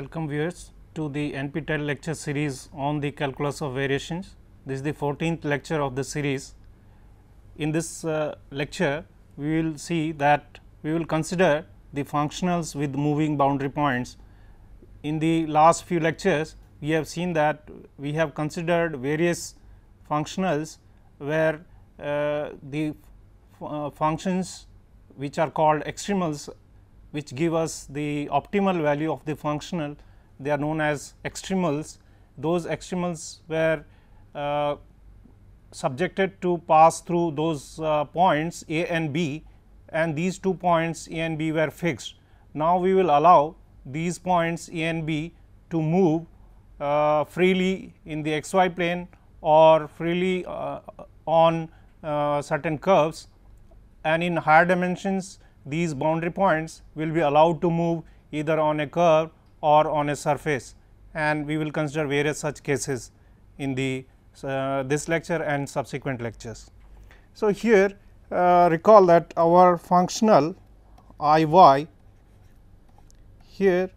Welcome viewers to the NPTEL lecture series on the calculus of variations. This is the 14th lecture of the series. In this lecture, we will see that we will consider the functionals with moving boundary points. In the last few lectures, we have seen that we have considered various functionals where the functions which are called extremals, which give us the optimal value of the functional, they are known as extremals. Those extremals were subjected to pass through those points A and B, and these 2 points A and B were fixed. Now, we will allow these points A and B to move freely in the xy plane or freely on certain curves, and in higher dimensions these boundary points will be allowed to move either on a curve or on a surface, and we will consider various such cases in the this lecture and subsequent lectures. So, here recall that our functional I y, here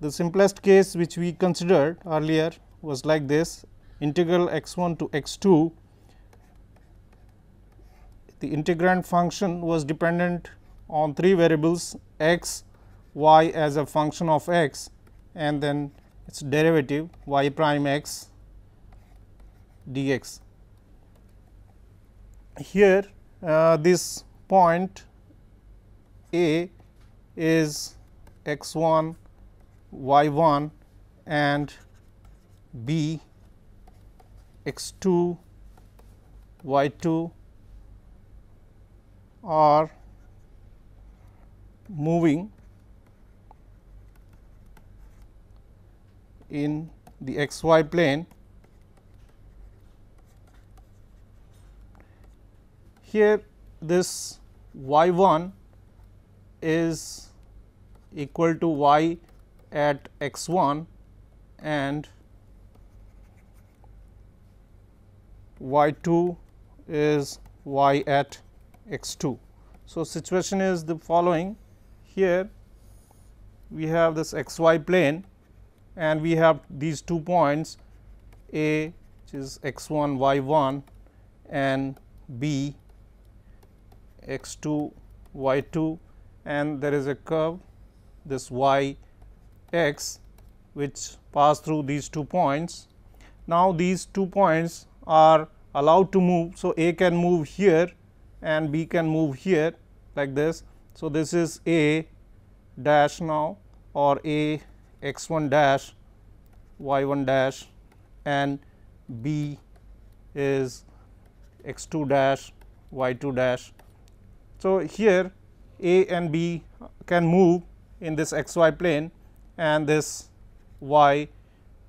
the simplest case which we considered earlier was like this: integral x 1 to x 2, the integrand function was dependent on 3 variables x, y as a function of x, and then its derivative y prime x dx. Here this point A is x 1 y 1 and B x 2 y 2 are moving in the xy plane. Here this y 1 is equal to y at x 1 and y 2 is y at x 2. So, situation is the following: here we have this xy plane and we have these 2 points A, which is x 1 y 1 and B x 2 y 2, and there is a curve this y x which pass through these 2 points. Now, these 2 points are allowed to move. So, A can move here and B can move here like this. So, this is A dash now, or A x 1 dash y 1 dash, and B is x 2 dash y 2 dash. So, here A and B can move in this xy plane and this y.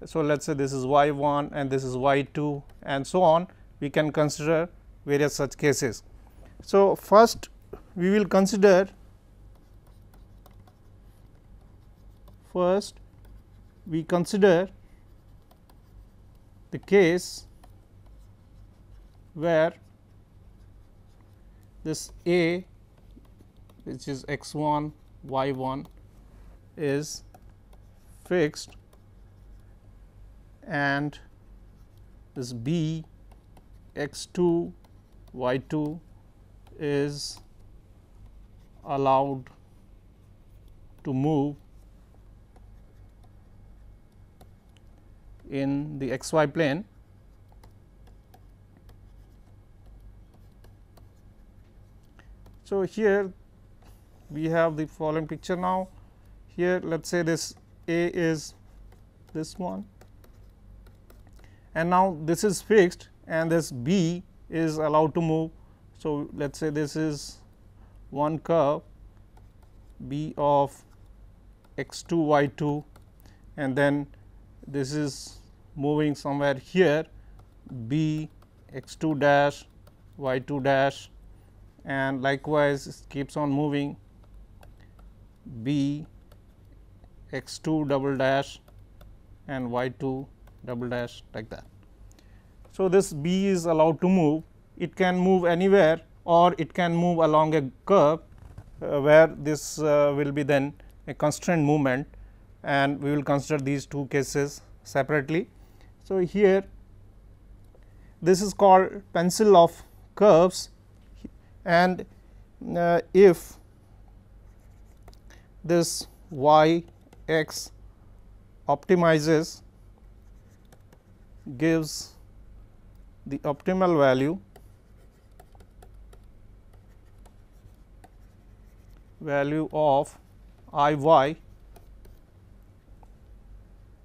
So, let us say this is y 1 and this is y 2 and so on. We can consider various such cases. So, first we will consider the case where this A, which is x 1 y 1, is fixed and this B x 2 y 2 is allowed to move in the xy plane. So, here we have the following picture. Now, here let us say this A is this one, and now this is fixed and this B is allowed to move. So, let us say this is one curve B of x 2 y 2, and then this is moving somewhere here B x 2 dash y 2 dash, and likewise it keeps on moving B x 2 double dash and y 2 double dash, like that. So, this B is allowed to move. It can move anywhere or it can move along a curve where this will be then a constrained movement, and we will consider these two cases separately. So, here this is called pencil of curves, and if this y x optimizes, gives the optimal value of I y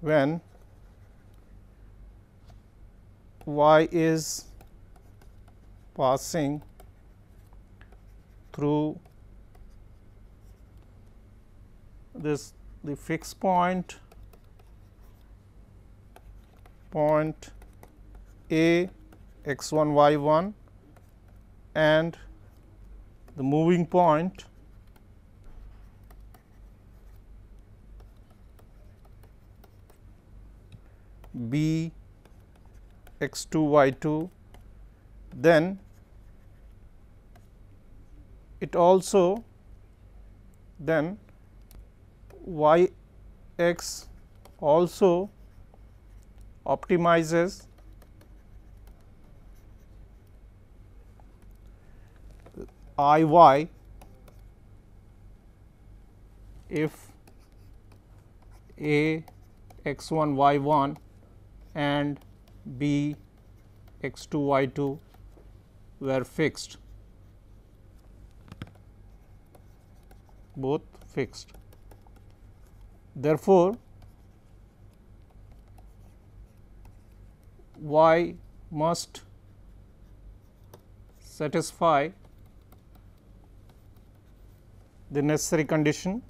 when y is passing through the fixed point A x 1 y 1 and the moving point B x 2 y 2, then it also y x also optimizes I y if A x 1 y 1 and B x 2 y 2 were fixed, both fixed. Therefore, y must satisfy the necessary condition,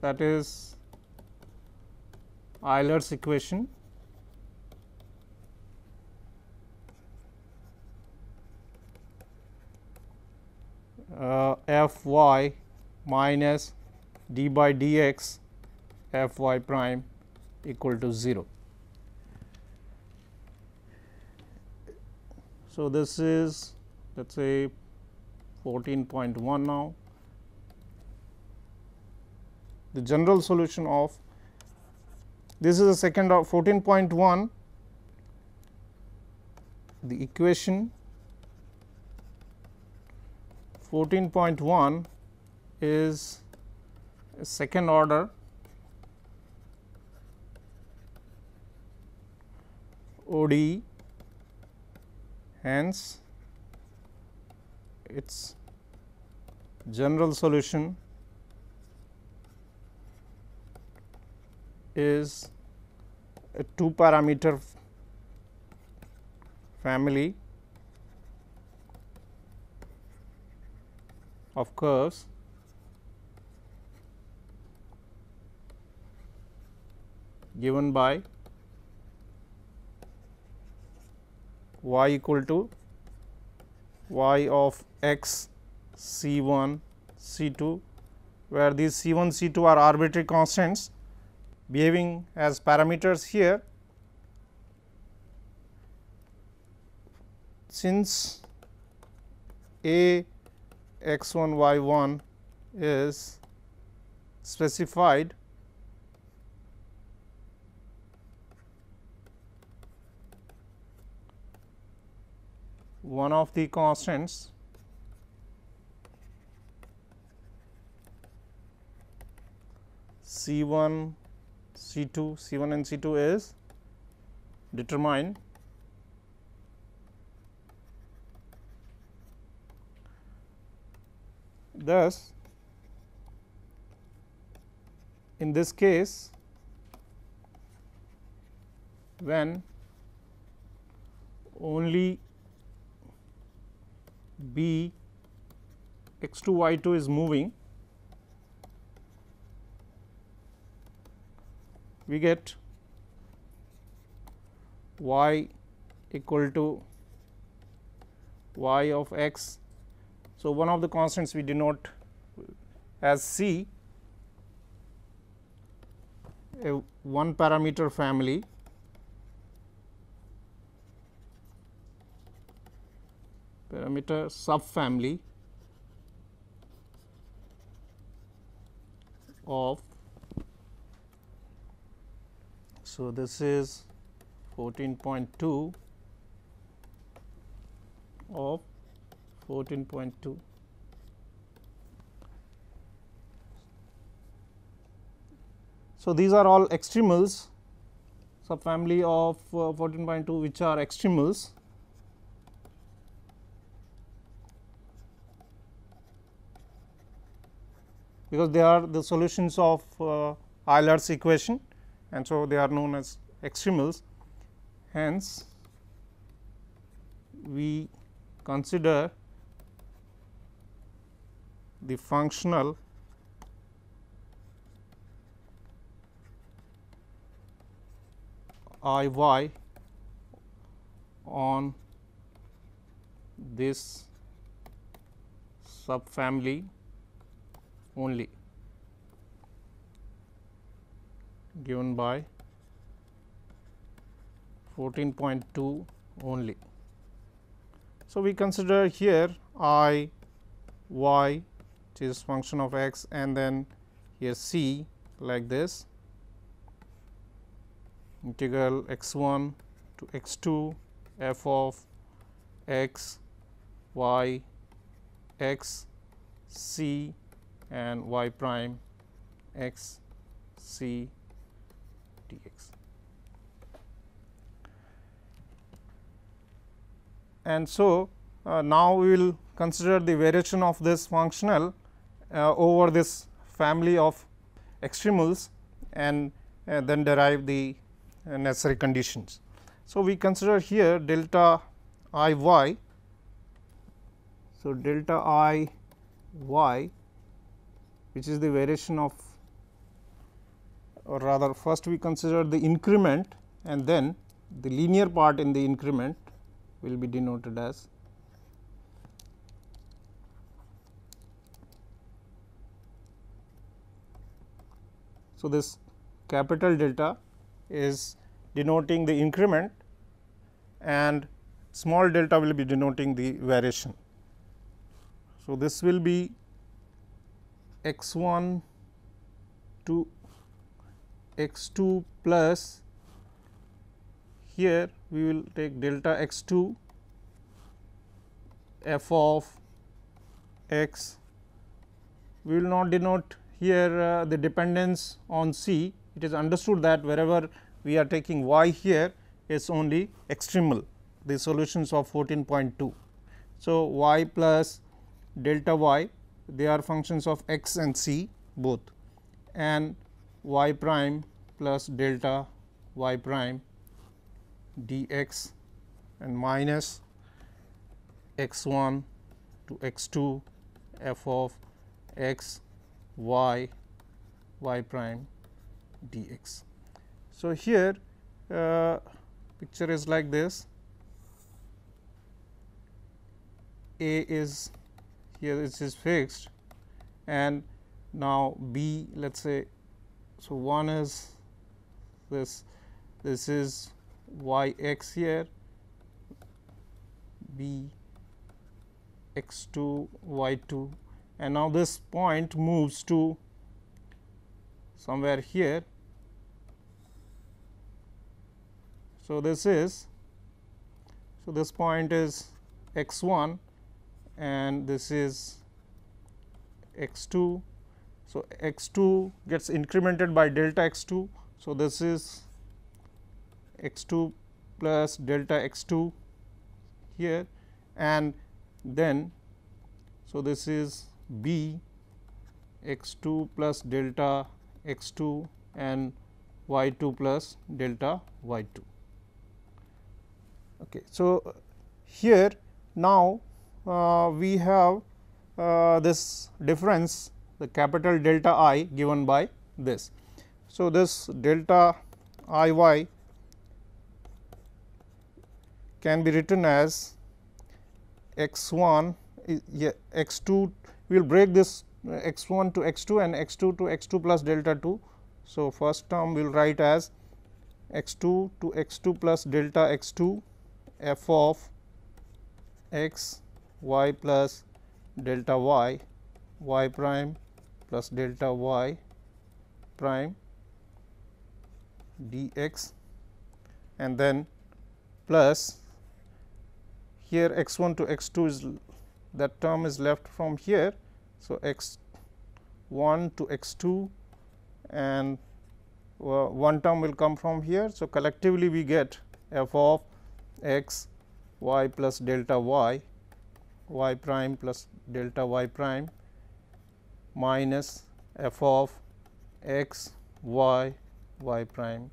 that is Euler's equation f y minus d by dx f y prime equal to 0. So, this is let us say 14.1 now. The general solution of this is the second of 14.1, the equation 14.1 is a second order ODE, hence its general solution is a 2 parameter family of curves given by y equal to y of x c 1 c 2, where these c 1 c 2 are arbitrary constants behaving as parameters here. Since A x 1 y 1 is specified, one of the constants C 1 C 2 C 1 and C 2 is determined. Thus, in this case, when only B x 2 y 2 is moving, we get y equal to y of x. So, one of the constants we denote as C, a one parameter family parameter subfamily of, so this is 14.2 of 14.2. So, these are all extremals, subfamily of 14.2 which are extremals. Because they are the solutions of Euler's equation, and so they are known as extremals. Hence, we consider the functional I y on this subfamily only, given by 14.2 only. So, we consider here I y, which is function of x, and then here c like this, integral x1 to x2 f of x y x c and y prime x c dx. And so, now we will consider the variation of this functional over this family of extremals, and then derive the necessary conditions. So, we consider here delta I y. So, delta I y, which is the variation of, or rather first we consider the increment, and then the linear part in the increment will be denoted as so this capital delta is denoting the increment and small delta will be denoting the variation. So, this will be x 1 to x 2 plus, here we will take delta x 2 f of x. We will not denote here the dependence on c. It is understood that wherever we are taking y here is only extremal, the solutions of 14.2. So, y plus delta y, they are functions of x and c both, and y prime plus delta y prime dx and minus x 1 to x 2 f of x y y prime dx. So, here picture is like this, A is here, this is fixed, and now B, let us say, so one is this is y x here, B x 2 y 2, and now this point moves to somewhere here. So, this point is x 1 and this is x 2. So, x 2 gets incremented by delta x 2. So, this is x 2 plus delta x 2 here, and then so this is B x 2 plus delta x 2 and y 2 plus delta y 2. Okay. So, here now we have this difference, the capital delta I given by this. So, this delta I y can be written as x 1 x 2, we will break this x 1 to x 2 and x 2 to x 2 plus delta 2. So, first term we will write as x 2 to x 2 plus delta x 2 f of x y plus delta y, y prime plus delta y prime dx, and then plus here x 1 to x 2 is that term is left from here. So, x 1 to x 2 and one term will come from here. So, collectively we get f of x y plus delta y, y prime plus delta y prime minus f of x y y prime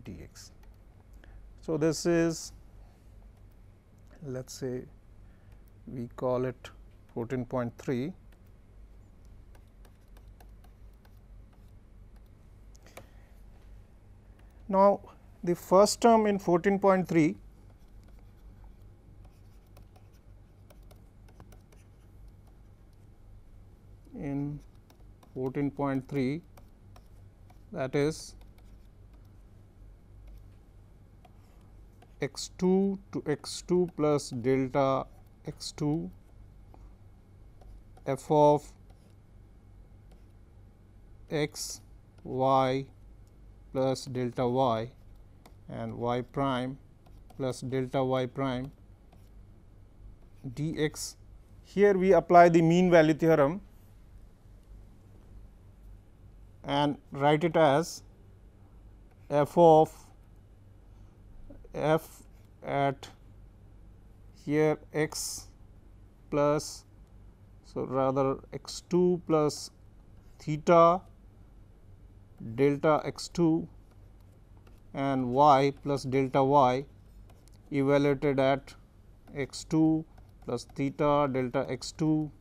dx. So, this is, let us say we call it 14.3. Now, the first term in 14.3 in 14.3, that is x 2 to x 2 plus delta x 2 f of x y plus delta y and y prime plus delta y prime dx. Here we apply the mean value theorem and write it as f of f at here x plus, so rather x 2 plus theta delta x 2 and y plus delta y evaluated at x 2 plus theta delta x 2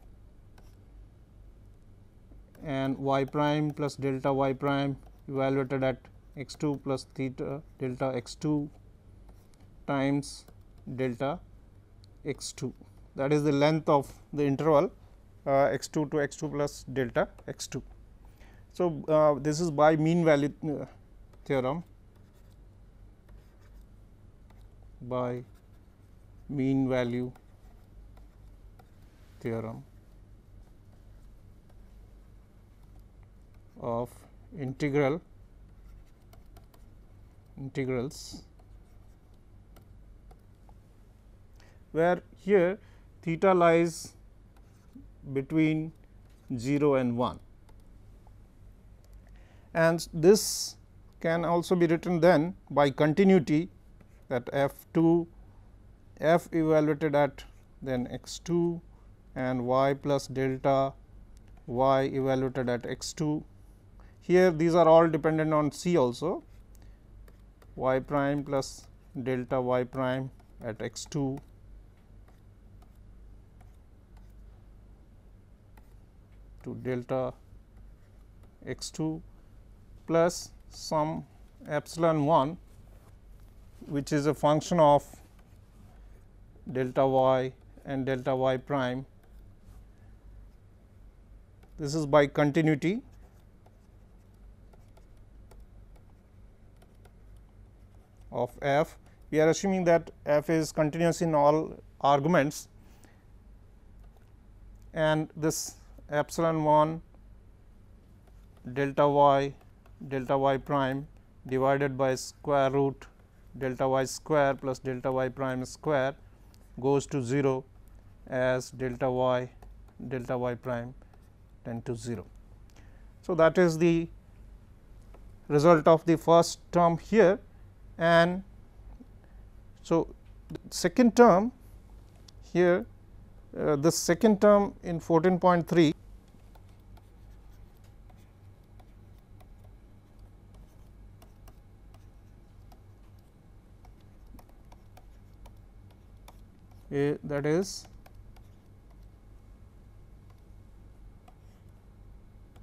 and y prime plus delta y prime evaluated at x 2 plus theta delta x 2 times delta x 2, that is the length of the interval x 2 to x 2 plus delta x 2. So, this is by mean value theorem, by mean value theorem of integrals where here theta lies between 0 and 1, and this can also be written then by continuity, that f 2 f evaluated at then x 2 and y plus delta y evaluated at x 2. Here these are all dependent on c also, y prime plus delta y prime at x 2 to delta x 2 plus some epsilon 1, which is a function of delta y and delta y prime. This is by continuity of f. We are assuming that f is continuous in all arguments, and this epsilon 1 delta y prime divided by square root delta y square plus delta y prime square goes to 0 as delta y prime tend to 0. So, that is the result of the first term here, and so the second term here, the second term in 14.3 that is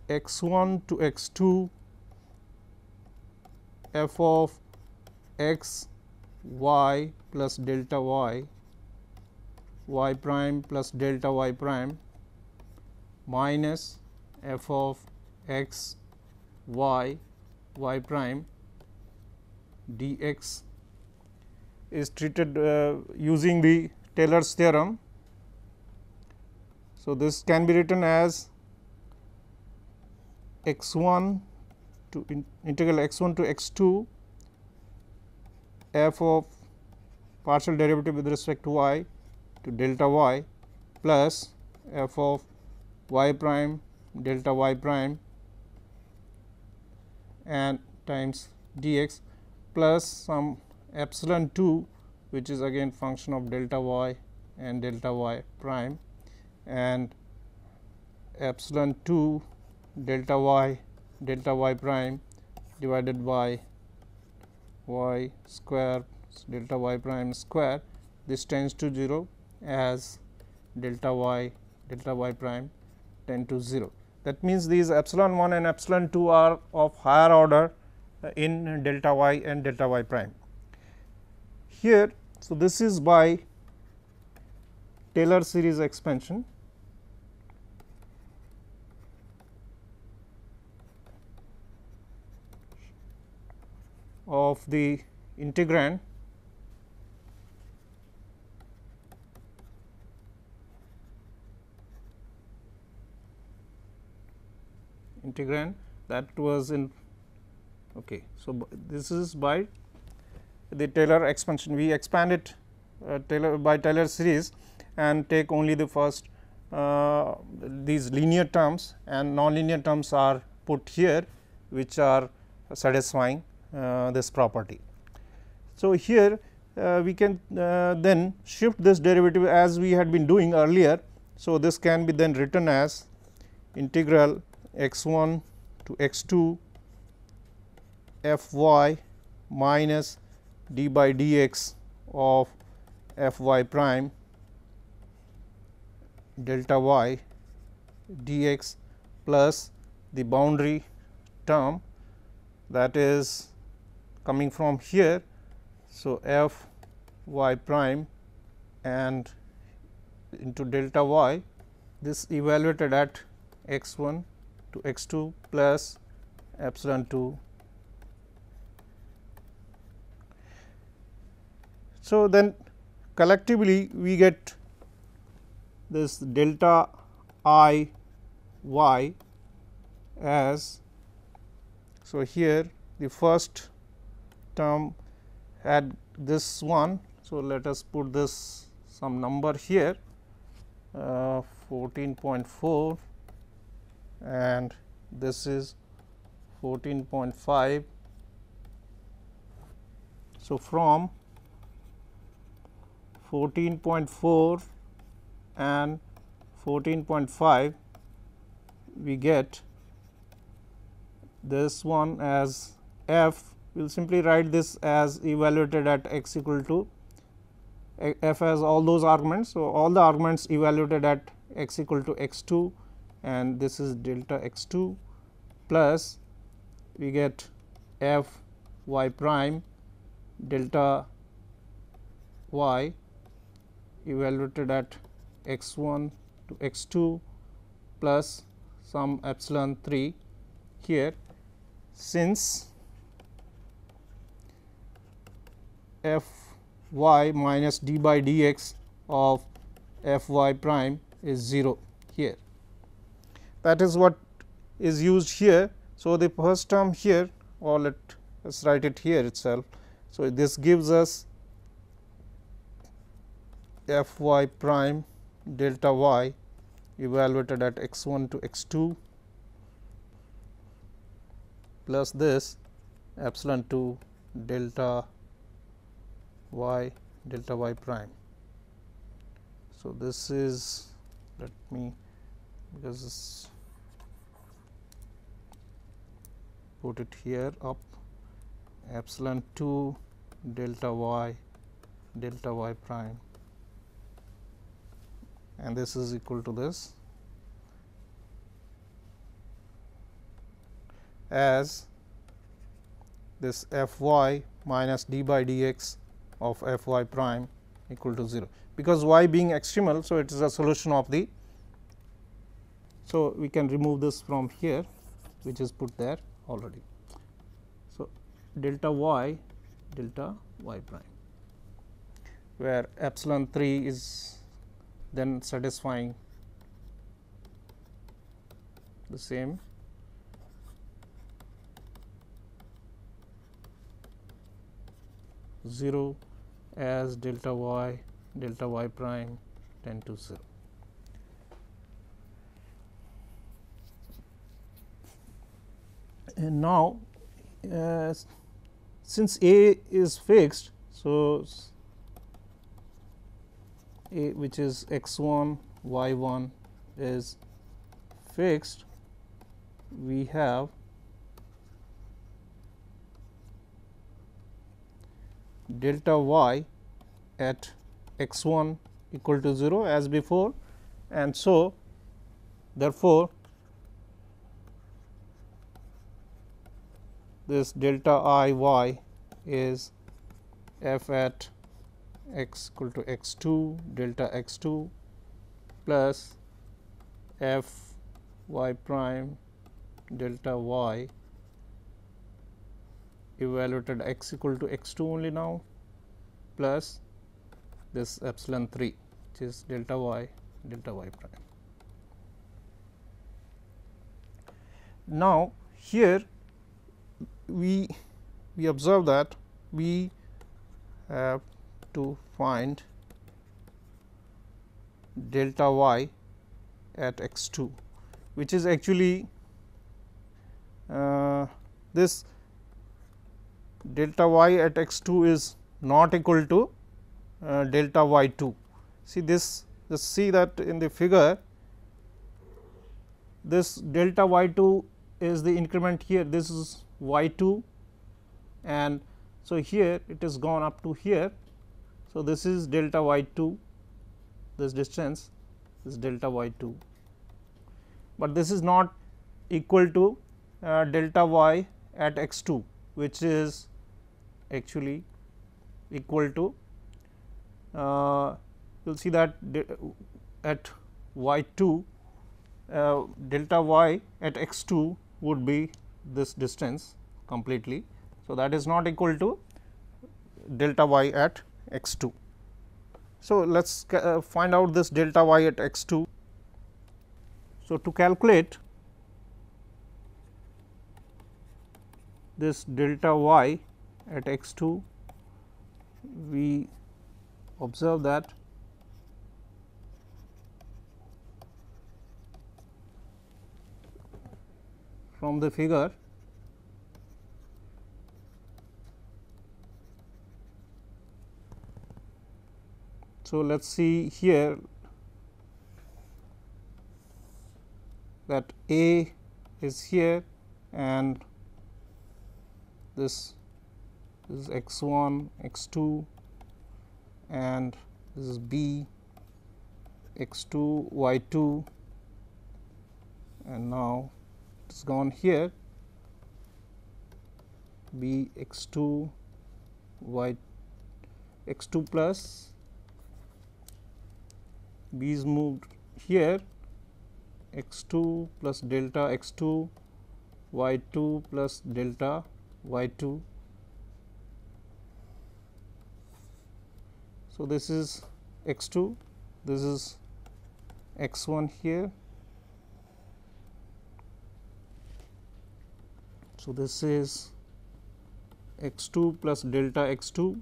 x 1 to x 2 f of x y plus delta y, y prime plus delta y prime minus f of x y y prime dx is treated using the Taylor's theorem So, this can be written as x1 to integral x1 to x2 f of partial derivative with respect to y to delta y plus f of y prime delta y prime and times dx plus some epsilon 2, which is again function of delta y and delta y prime, and epsilon 2 delta y prime divided by y square delta y prime square. This tends to 0 as delta y prime tend to 0. That means, these epsilon 1 and epsilon 2 are of higher order in delta y and delta y prime. Here, so this is by Taylor series expansion. Of the integrand that was in okay. So, this is by the Taylor expansion. We expand it by Taylor series and take only the first these linear terms, and nonlinear terms are put here, which are satisfying this property. So, here we can then shift this derivative as we had been doing earlier. So, this can be then written as integral x1 to x2 f y minus d by dx of f y prime delta y dx plus the boundary term that is coming from here. So, f y prime and into delta y, this evaluated at x 1 to x 2 plus epsilon 2. So, then collectively we get this delta I y as, so here the first term had this one. So, let us put this some number here 14.4 and this is 14.5. So, from 14.4 and 14.5 we get this one as f. We will simply write this as evaluated at x equal to f has all those arguments. So, all the arguments evaluated at x equal to x 2 and this is delta x 2 plus we get f y prime delta y evaluated at x 1 to x 2 plus some epsilon 3 here, since f y minus d by dx of f y prime is 0 here. That is what is used here. So, the first term here, or let us write it here itself. So, this gives us f y prime delta y evaluated at x 1 to x 2 plus this epsilon 2 delta y prime. So, this is, let me, because this put it here up, epsilon 2 delta y prime, and this is equal to this as this f y minus d by dx of f y prime equal to 0, because y being extremal. So, it is a solution of the. So, we can remove this from here, which is put there already. So, delta y prime, where epsilon 3 is then satisfying the same zero as delta y prime tend to 0. And now, since A is fixed, so A, which is x1 y1 is fixed, we have delta y at x1 equal to 0 as before, and so therefore, this delta I y is f at x equal to x2 delta x2 plus f y prime delta y evaluated x equal to x2 only now, plus this epsilon 3, which is delta y prime. Now, here we observe that we have to find delta y at x2, which is actually this delta y at x2 is not equal to delta y2. See this, just see that in the figure, this delta y2 is the increment here, this is y2, and so here it is gone up to here. So, this is delta y2, this distance is delta y2, but this is not equal to delta y at x2, which is actually equal to, you will see that at y2 delta y at x2 would be this distance completely. So, that is not equal to delta y at x2. So, let us find out this delta y at x2. So, to calculate this delta y at x2, we observe that from the figure, so let us see here that A is here and this is x1, x2, and this is B, x2, y2, and now it is gone here B x2 y x2 plus B is moved here x2 plus delta x2 y2 plus delta y2. So, this is x2, this is x1 here. So, this is x2 plus delta x2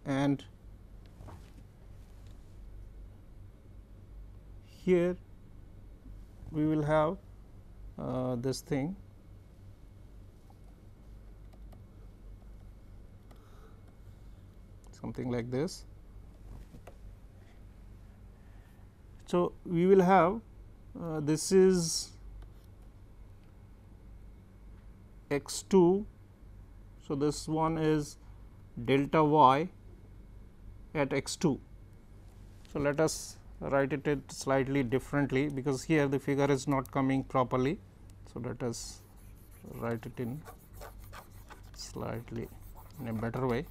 and here we will have this thing something like this. So, we will have this is x2. So, this one is delta y at x2. So, let us write it slightly differently, because here the figure is not coming properly. So, let us write it in slightly in a better way.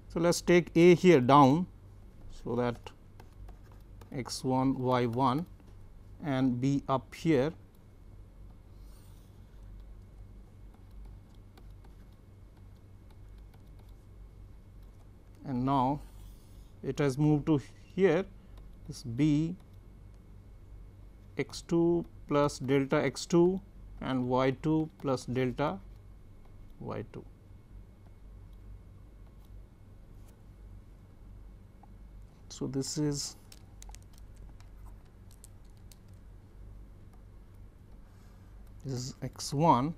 So, let us take A here down, so that x1 y1 and B up here. now it has moved to here, this b x 2 plus delta x 2 and y 2 plus delta y 2. So, this is x 1,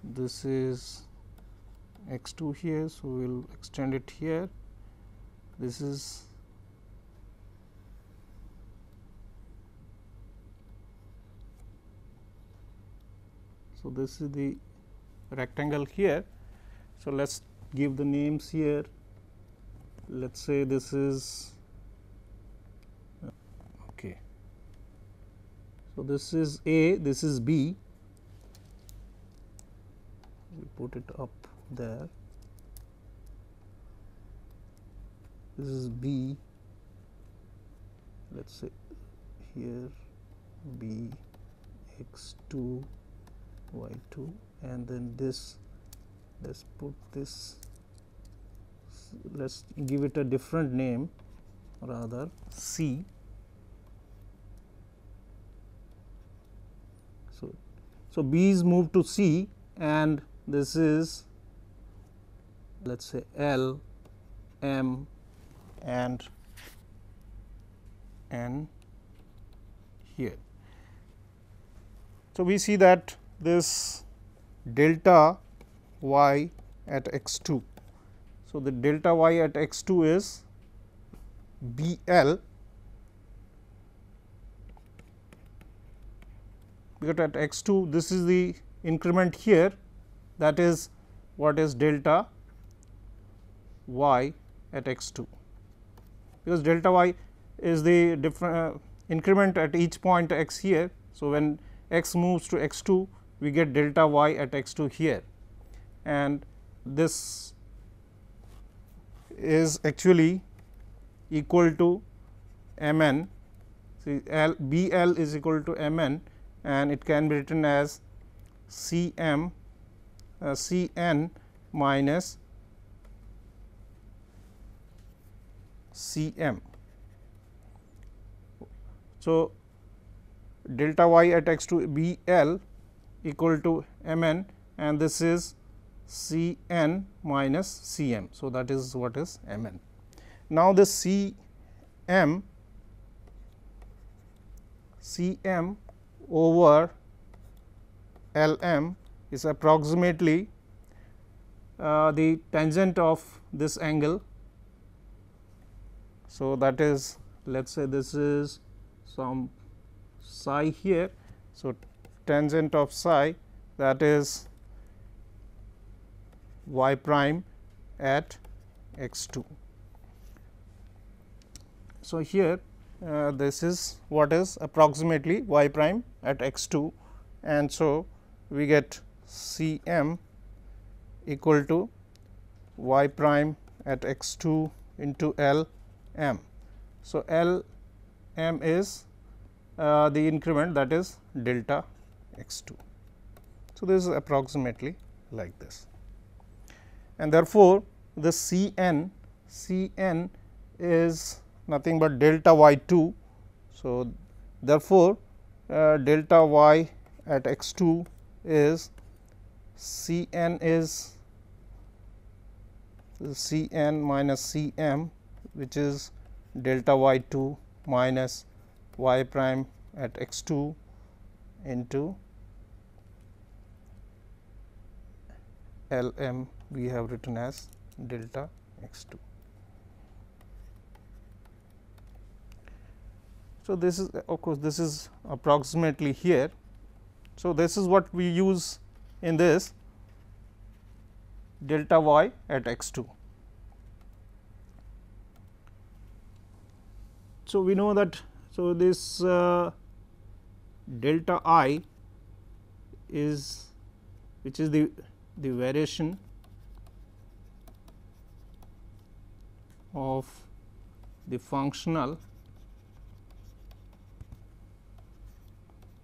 this is x 2 here. So, we will extend it here, this is so this is the rectangle here. So, let us give the names here, let us say this is okay. So, this is A, this is B, we put it up there, this is B, let us say here B x 2 y 2, and then this, let us put this, let us give it a different name, rather C. So, B is moved to C, and this is, let us say L, M and N here. So, we see that this delta y at x 2. So, the delta y at x 2 is B L, because at x 2 this is the increment here, that is what is delta y at x 2, because delta y is the different increment at each point x here. So, when x moves to x 2, we get delta y at x 2 here, and this is actually equal to m n. See, B L is equal to m n, and it can be written as C m C n minus C m. So, delta y at x 2 B L equal to m n, and this is C n minus C m. So, that is what is m n. Now, this C m over L m is approximately the tangent of this angle. So, that is, let us say this is some psi here. So, tangent of psi, that is y prime at x 2. So, here this is what is approximately y prime at x 2, and so we get C m equal to y prime at x 2 into L m. So, L m is the increment, that is delta x 2. So, this is approximately like this, and therefore, the C n is nothing but delta y 2. So, therefore, delta y at x 2 is C n is C n minus C m, which is delta y 2 minus y prime at x 2 into L m, we have written as delta x 2. So, this is, of course, this is approximately here. So, this is what we use in this delta y at x 2. So, we know that, so this delta I is, which is the variation of the functional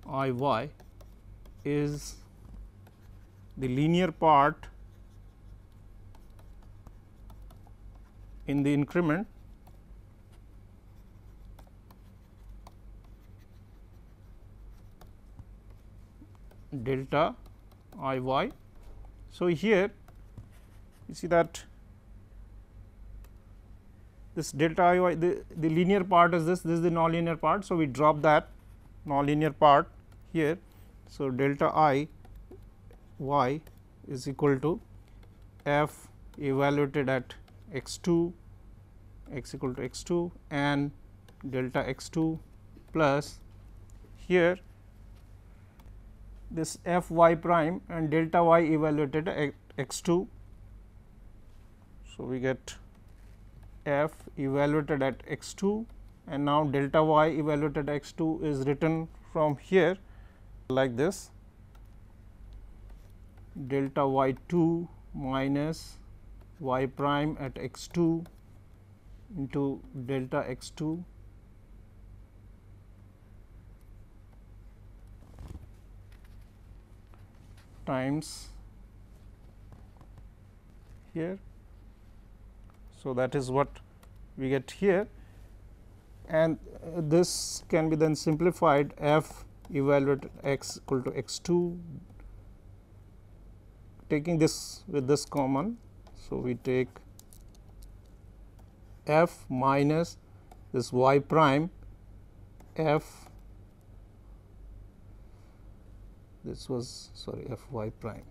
I y, is the linear part in the increment delta I y. So, here you see that this delta I y, the linear part is this is the nonlinear part. So, we drop that nonlinear part here. So, delta I y is equal to f evaluated at x 2 x equal to x 2 and delta x 2 plus here this f y prime and delta y evaluated at x 2. So, we get f evaluated at x 2 and now delta y evaluated at x 2 is written from here like this, delta y 2 minus y prime at x 2 into delta x 2 times here. So, that is what we get here, and this can be then simplified f evaluated x equal to x 2, taking this with this common. So, we take f minus this y prime f, this was sorry f y prime,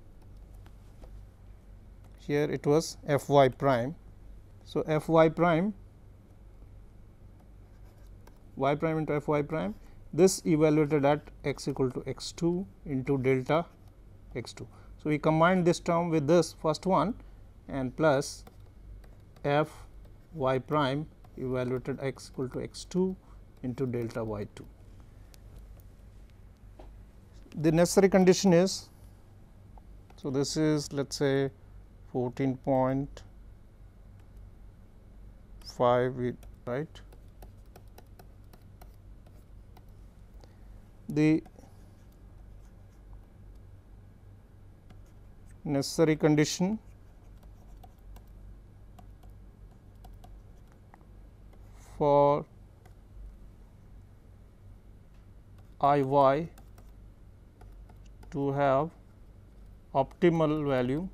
here it was f y prime. So, f y prime into f y prime, this evaluated at x equal to x 2 into delta x 2. So, we combine this term with this first one and plus f y prime evaluated x equal to x 2 into delta y 2. The necessary condition is, so this is let us say 14.5, right. The necessary condition for I y to have optimal value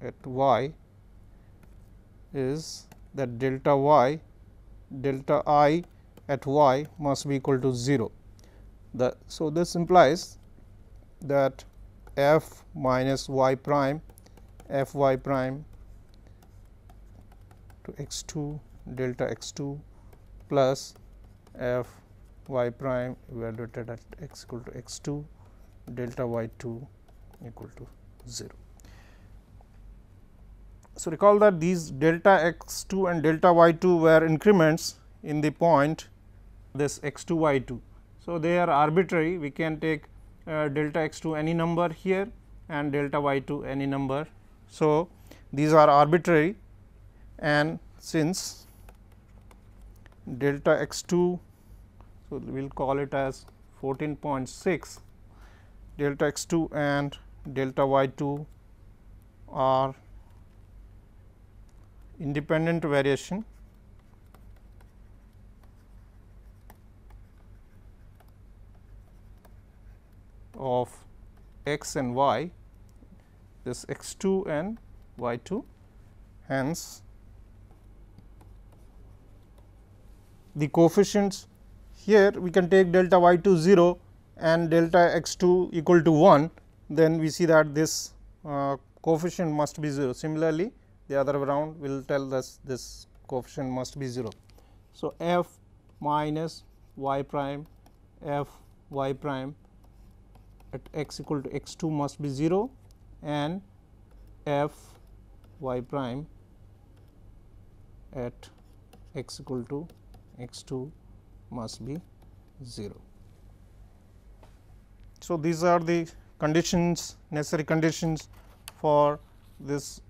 at y is that delta y, delta I at y must be equal to 0. So, this implies that f minus y prime f y prime to x 2 delta x 2 plus f y prime evaluated at x equal to x 2 delta y 2 equal to 0. So, recall that these delta x 2 and delta y 2 were increments in the point this x 2 y 2. So, they are arbitrary, we can take delta x 2 any number here and delta y 2 any number. So, these are arbitrary, and since delta x 2, so we will call it as 14.6, delta x 2 and delta y 2 are independent variation of x and y, this x 2 and y 2. Hence, the coefficients here we can take delta y 2 0 and delta x 2 equal to 1, then we see that this coefficient must be 0. Similarly, the other way around will tell us this coefficient must be 0. So, f minus y prime f y prime at x equal to x 2 must be 0 and f y prime at x equal to x 2 must be 0. So, these are the conditions, necessary conditions for this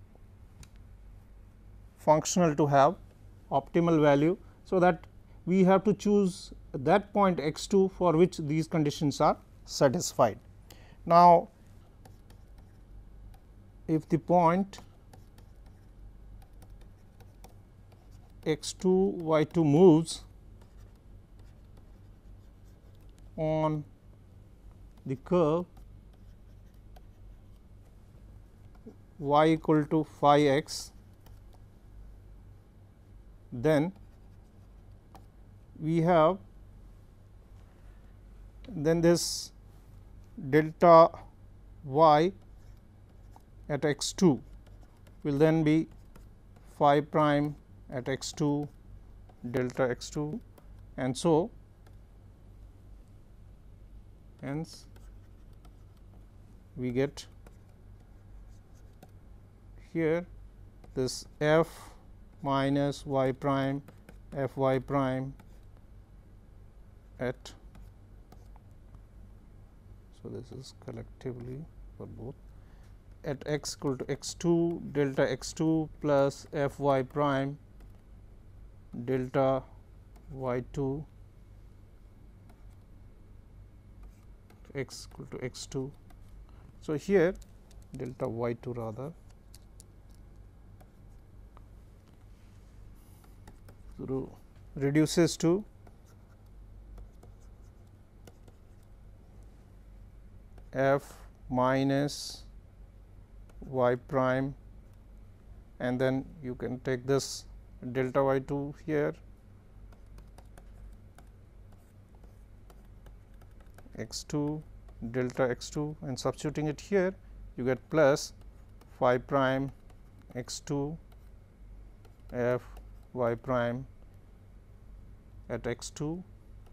functional to have optimal value. So, that we have to choose that point x 2 for which these conditions are satisfied. Now, if the point x2 y2 moves on the curve y equal to phi x, then we have this delta y at x2 will then be phi prime at x2 delta x2, and so hence we get here this f minus y prime f y prime at, so this is collectively for both, at x equal to x2 delta x2 plus f y prime delta y2 x equal to x2. So, here delta y2 rather, so reduces to f minus y prime, and then you can take this delta y2 here, x2 delta x2, and substituting it here you get plus phi prime x2 f y prime at x2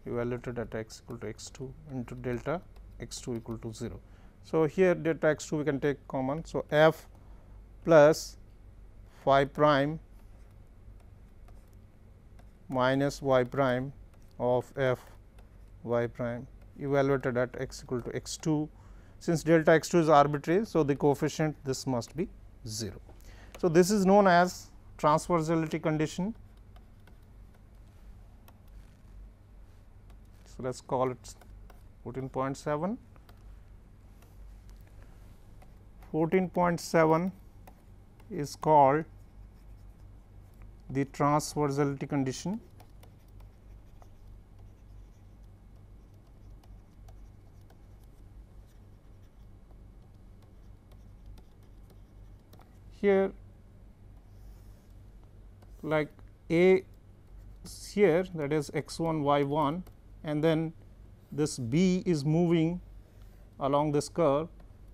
evaluated at x equal to x2 into delta x2 equal to 0. So, here delta x2 we can take common. So, f plus phi prime minus y prime of f y prime evaluated at x equal to x2. Since delta x2 is arbitrary, so the coefficient this must be 0. So, this is known as transversality condition. So, let us call it 14.7. 14.7 is called the transversality condition. Here like A here, that is x1 y1, and then this B is moving along this curve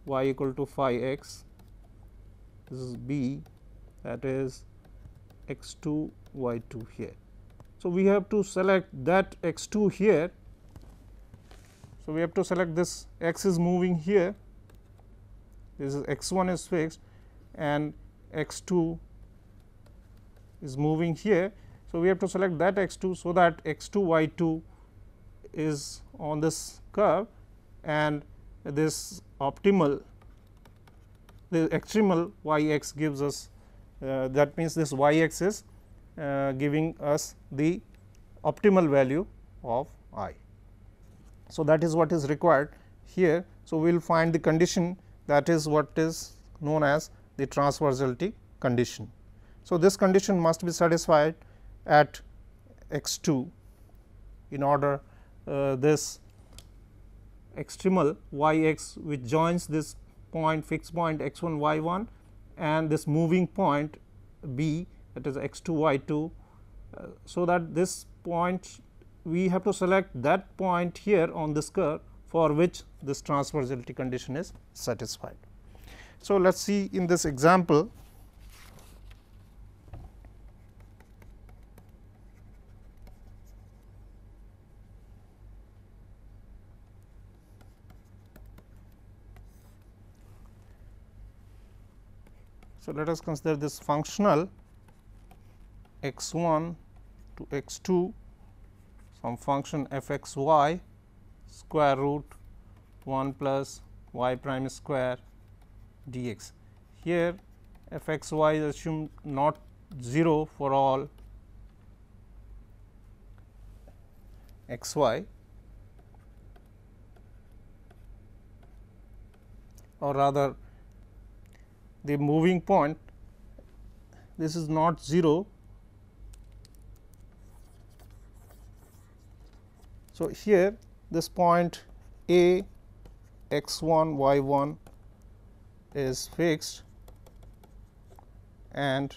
y equal to phi x. This is B, that is x2 y2 here. So, we have to select that x2 here. So, we have to select this x is moving here, this is x1 is fixed and x2 is moving here. So, we have to select that x2, so that x2 y2 is on this curve, and this optimal, the extremal y x gives us, that means this y x is giving us the optimal value of I. So, that is what is required here. So, we will find the condition, that is what is known as the transversality condition. So, this condition must be satisfied at x2 in order this extremal y x which joins this point, fixed point x1 y1 and this moving point B, that is x2 y2. So, that this point we have to select that point here on this curve for which this transversality condition is satisfied. So, let us see in this example. So, let us consider this functional x1 to x2 some function f x y square root 1 plus y prime square dx. Here f x y is assumed not 0 for all x y, or rather the moving point, this is not 0. So, here this point A x 1 y 1 is fixed, and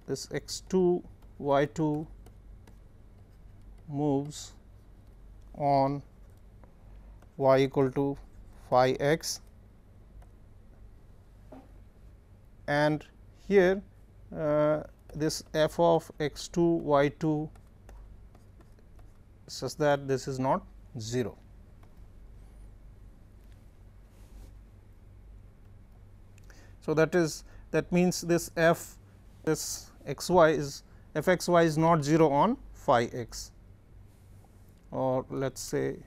this x 2 y 2 moves on y equal to phi x, and here this f of x 2 y 2 such that this is not 0. So, that means this f this x y is f x y is not 0 on phi x, or let us say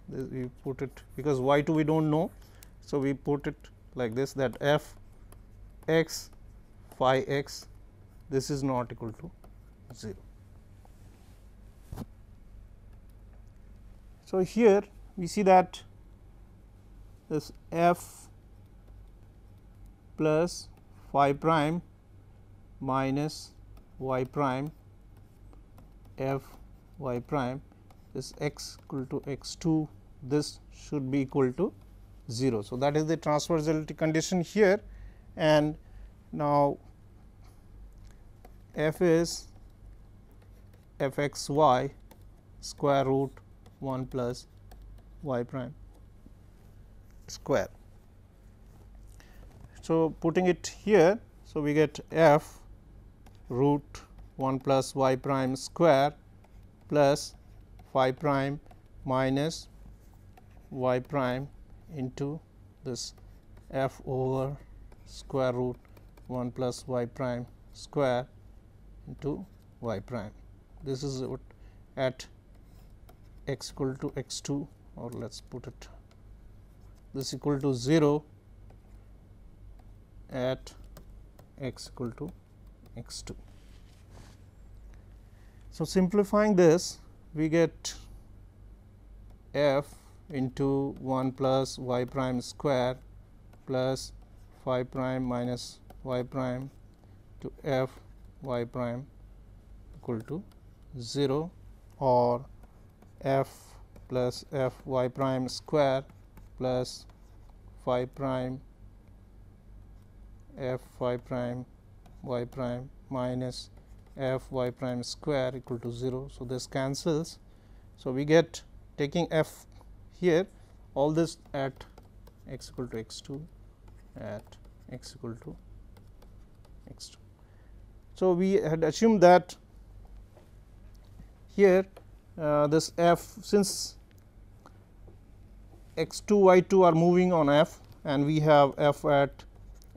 we put it, because y 2 we do not know. So, we put it like this, that f x phi x, this is not equal to 0. So, here we see that this f plus phi prime minus y prime f y prime, this x equal to x 2, this should be equal to 0. So, that is the transversality condition here, and now f is f x y square root 1 plus y prime square. So, putting it here, so we get f root 1 plus y prime square plus phi prime minus y prime into this f over square root 1 plus y prime square into y prime. This is what at x equal to x 2, or let us put it this equal to 0 at x equal to x 2. So, simplifying this, we get f into 1 plus y prime square plus phi prime minus y prime to f y prime equal to 0, or f plus f y prime square plus phi prime f phi prime y prime minus f y prime square equal to 0. So, this cancels. So, we get, taking f here, all this at x equal to x 2 at x equal to x 2. So, we had assumed that here this f, since x 2 y 2 are moving on f, and we have f at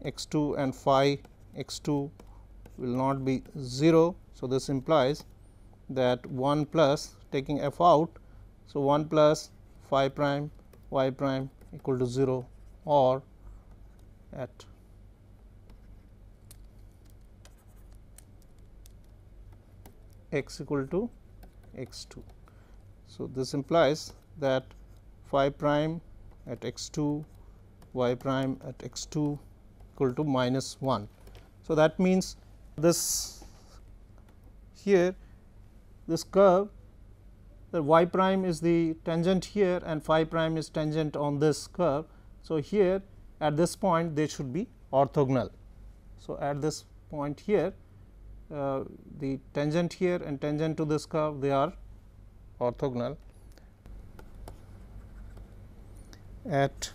x 2 and phi x 2 will not be 0. So, this implies that 1 plus, taking f out. So, 1 plus phi prime y prime equal to 0, or at x equal to x 2. So, this implies that phi prime at x 2, y prime at x 2 equal to minus 1. So, that means this here, this curve, the y prime is the tangent here and phi prime is tangent on this curve. So, here at this point they should be orthogonal. So, at this point here, the tangent here and tangent to this curve, they are orthogonal. At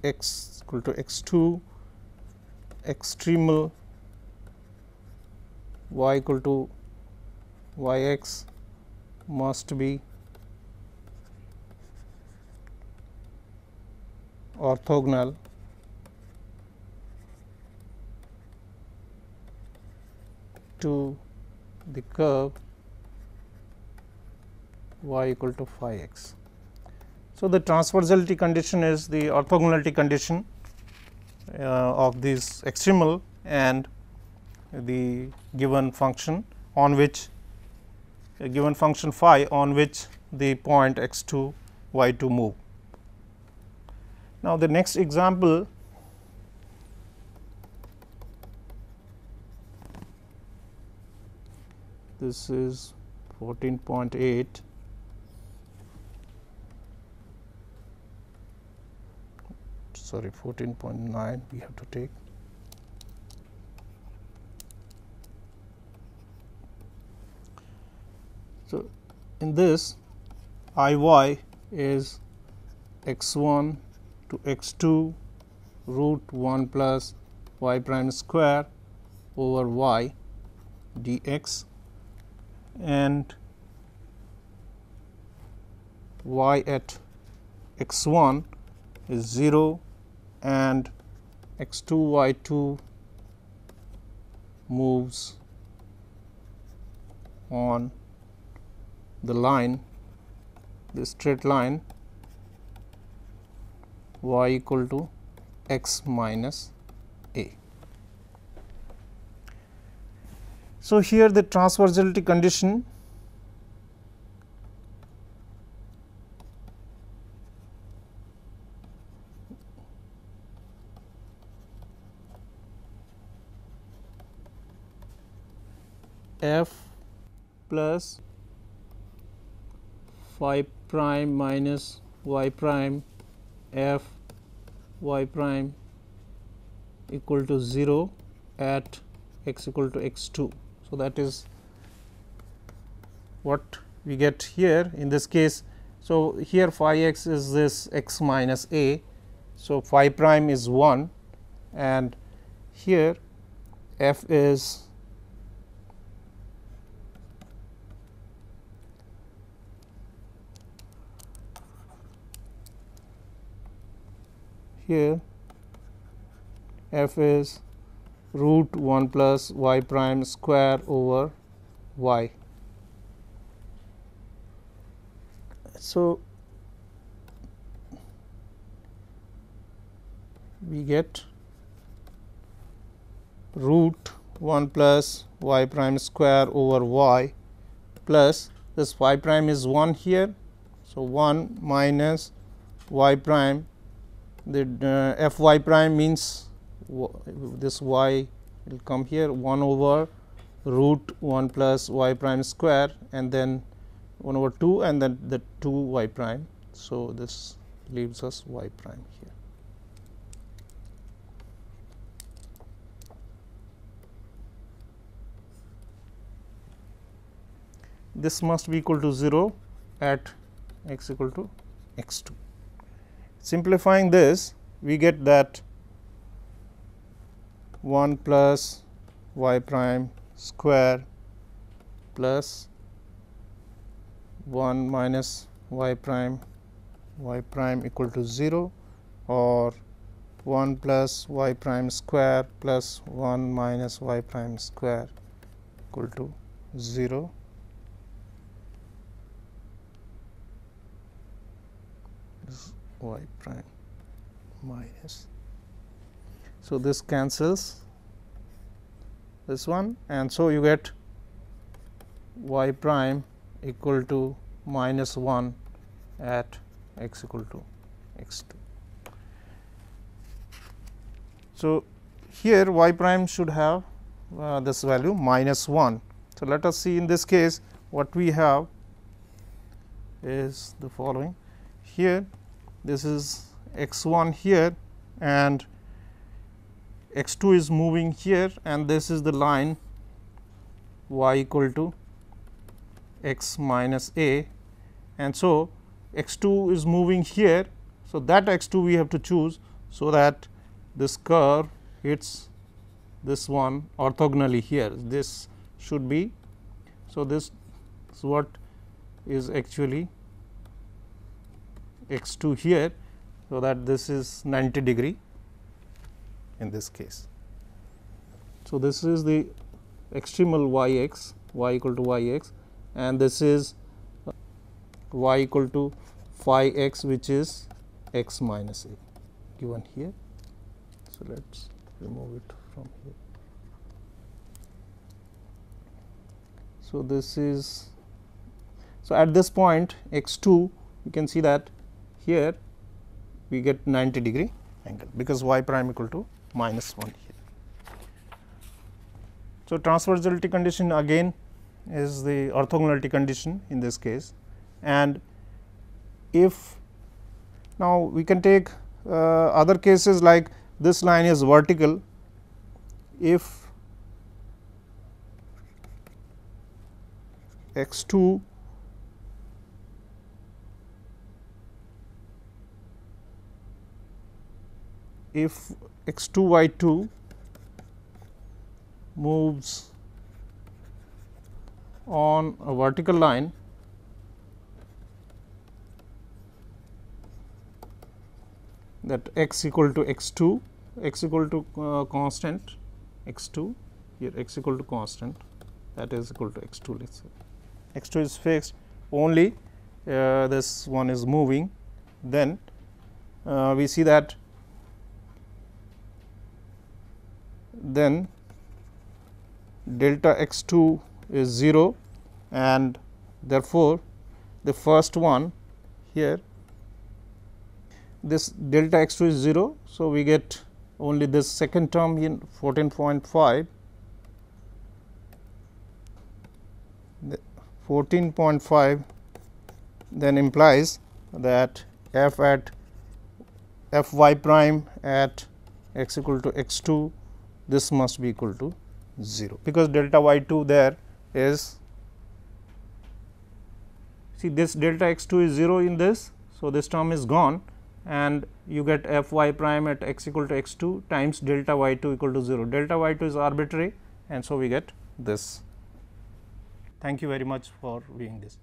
x equal to x 2, extremal y equal to y x must be orthogonal to the curve y equal to phi x. So, the transversality condition is the orthogonality condition of this extremal and the given function on which a given function phi on which the point x 2 y 2 move. Now, the next example this is 14.8, sorry 14.9 we have to take. So, in this Iy is x1 to x2 root 1 plus y prime square over y dx, and y at x1 is 0 and x2 y2 moves on the line, the straight line y equal to x minus a. So, here the transversality condition f plus phi prime minus y prime f y prime equal to 0 at x equal to x2. So, that is what we get here in this case. So, here phi x is this x minus a. So, phi prime is 1 and here f is here f is root 1 plus y prime square over y. So, we get root 1 plus y prime square over y plus this y prime is 1 here. So, 1 minus y prime, the f y prime means this y will come here 1 over root 1 plus y prime square and then 1 over 2 and then the 2 y prime. So, this leaves us y prime here. This must be equal to 0 at x equal to x 2. Simplifying this, we get that 1 plus y prime square plus 1 minus y prime equal to 0, or 1 plus y prime square plus 1 minus y prime square equal to 0. Y prime minus. So, this cancels this one, and so you get y prime equal to minus 1 at x equal to x 2. So, here y prime should have this value minus 1. So, let us see in this case what we have is the following. Here this is x 1 here and x 2 is moving here, and this is the line y equal to x minus a, and so x 2 is moving here. So, that x 2 we have to choose, so that this curve hits this one orthogonally here. This should be, so this is what is actually x 2 here. So, that this is 90 degree in this case. So, this is the extremal y x, y equal to y x, and this is y equal to phi x, which is x minus a given here. So, let us remove it from here. So, this is, so at this point x 2 you can see that here we get 90 degree angle, because y prime equal to minus 1 here. So, transversality condition again is the orthogonality condition in this case. And if now we can take other cases like this line is vertical, if x 2 if x 2 y 2 moves on a vertical line, that x equal to x 2, x equal to constant x 2, here x equal to constant, that is equal to x 2, let us say x 2 is fixed, only this one is moving, then we see that then delta x 2 is 0, and therefore, the first one here this delta x 2 is 0. So, we get only this second term in 14.5, 14.5 then implies that f at f y prime at x equal to x 2, this must be equal to 0, because delta y 2 there is, see this delta x 2 is 0 in this. So, this term is gone and you get f y prime at x equal to x 2 times delta y 2 equal to 0. Delta y 2 is arbitrary, and so we get this. Thank you very much for viewing this.